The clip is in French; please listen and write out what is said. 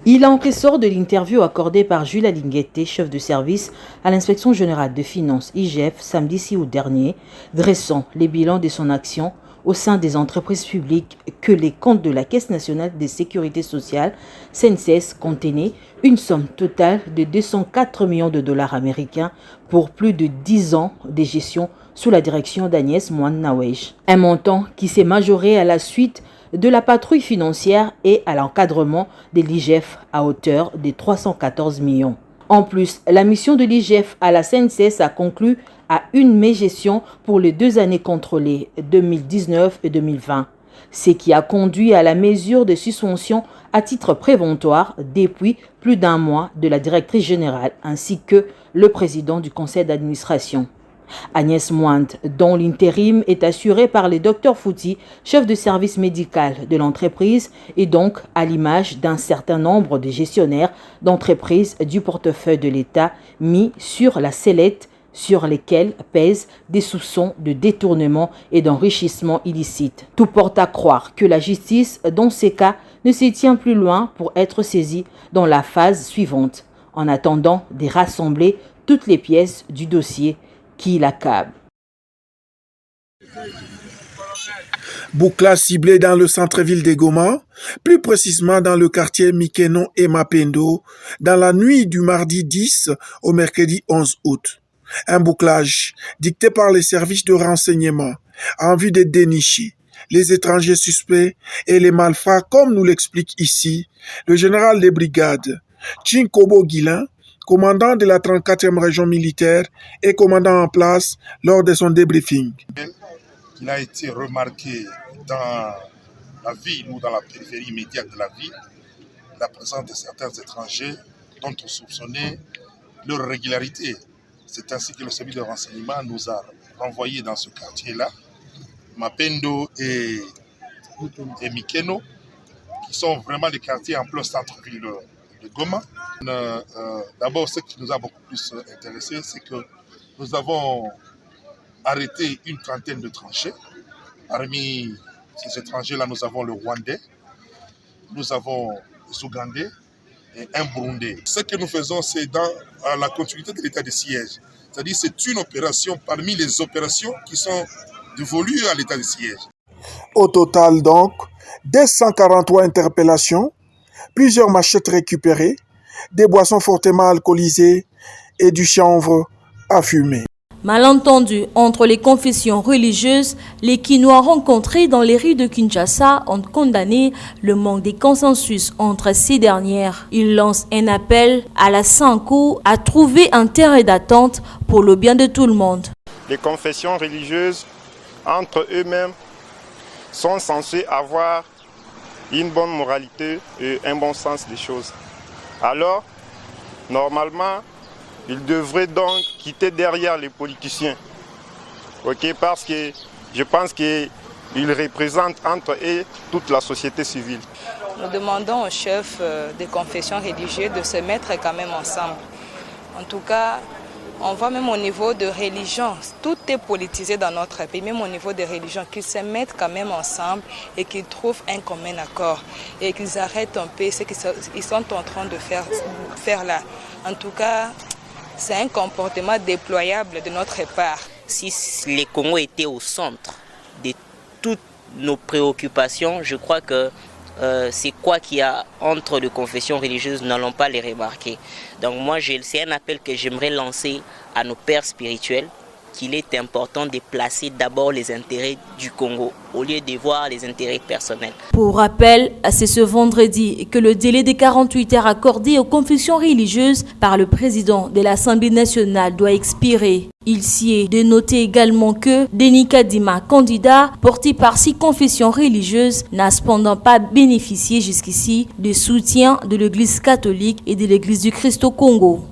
Il en ressort de l'interview accordée par Jules Alinguete, chef de service à l'inspection générale de finances IGF samedi 6 août dernier, dressant les bilans de son action au sein des entreprises publiques que les comptes de la Caisse nationale de sécurité sociale, CNCS, contenaient une somme totale de 204 millions de dollars américains pour plus de 10 ans de gestion sous la direction d'Agnès Mwan-Nawej. Un montant qui s'est majoré à la suite de la patrouille financière et à l'encadrement de l'IGF à hauteur de 314 millions. En plus, la mission de l'IGF à la CNCS a conclu à une mégestion pour les 2 années contrôlées, 2019 et 2020, ce qui a conduit à la mesure de suspension à titre préventoire depuis plus d'1 mois de la directrice générale ainsi que le président du conseil d'administration. Agnès Mwand, dont l'intérim est assuré par le Dr Fouti, chef de service médical de l'entreprise, et donc à l'image d'un certain nombre de gestionnaires d'entreprises du portefeuille de l'État mis sur la sellette sur lesquels pèsent des soupçons de détournement et d'enrichissement illicite. Tout porte à croire que la justice, dans ces cas, ne se tient plus loin pour être saisie dans la phase suivante, en attendant de rassembler toutes les pièces du dossier qui l'accable. Bouclage ciblé dans le centre-ville de Goma, plus précisément dans le quartier Mikeno et Mapendo, dans la nuit du mardi 10 au mercredi 11 août. Un bouclage dicté par les services de renseignement en vue de dénicher les étrangers suspects et les malfrats, comme nous l'explique ici le général des brigades Chinkobo Guilin, commandant de la 34e région militaire et commandant en place lors de son débriefing. Il a été remarqué dans la ville ou dans la périphérie immédiate de la ville la présence de certains étrangers dont on soupçonnait leur régularité. C'est ainsi que le service de renseignement nous a renvoyés dans ce quartier-là, Mapendo et Mikeno, qui sont vraiment des quartiers en plein centre-ville de Goma. D'abord, ce qui nous a beaucoup plus intéressé, c'est que nous avons arrêté une trentaine d'étrangers. Parmi ces étrangers-là, nous avons le Rwandais, nous avons les Ougandais et un Burundais. Ce que nous faisons, c'est dans la continuité de l'état de siège. C'est-à-dire c'est une opération parmi les opérations qui sont dévolues à l'état de siège. Au total donc, 243 interpellations, plusieurs machettes récupérées, des boissons fortement alcoolisées et du chanvre à fumer. Malentendu entre les confessions religieuses, les Kinois rencontrés dans les rues de Kinshasa ont condamné le manque de consensus entre ces dernières. Ils lancent un appel à la Sanko à trouver un terrain d'attente pour le bien de tout le monde. Les confessions religieuses, entre eux-mêmes, sont censées avoir une bonne moralité et un bon sens des choses. Alors, normalement, ils devraient donc quitter derrière les politiciens. Parce que je pense qu'ils représentent entre eux toute la société civile. Nous demandons aux chefs des confessions religieuses de se mettre quand même ensemble. En tout cas, on voit même au niveau de religion, tout est politisé dans notre pays, même au niveau des religions, qu'ils se mettent quand même ensemble et qu'ils trouvent un commun accord et qu'ils arrêtent un peu ce qu'ils sont en train de faire là. En tout cas, c'est un comportement déployable de notre part. Si les Congos étaient au centre de toutes nos préoccupations, je crois que c'est quoi qu'il y a entre les confessions religieuses, nous n'allons pas les remarquer. Donc moi, c'est un appel que j'aimerais lancer à nos pères spirituels, qu'il est important de placer d'abord les intérêts du Congo au lieu de voir les intérêts personnels. Pour rappel, c'est ce vendredi que le délai de 48 heures accordé aux confessions religieuses par le président de l'Assemblée nationale doit expirer. Il s'y est de noter également que Denis Kadima, candidat porté par 6 confessions religieuses, n'a cependant pas bénéficié jusqu'ici de soutien de l'Église catholique et de l'Église du Christ au Congo.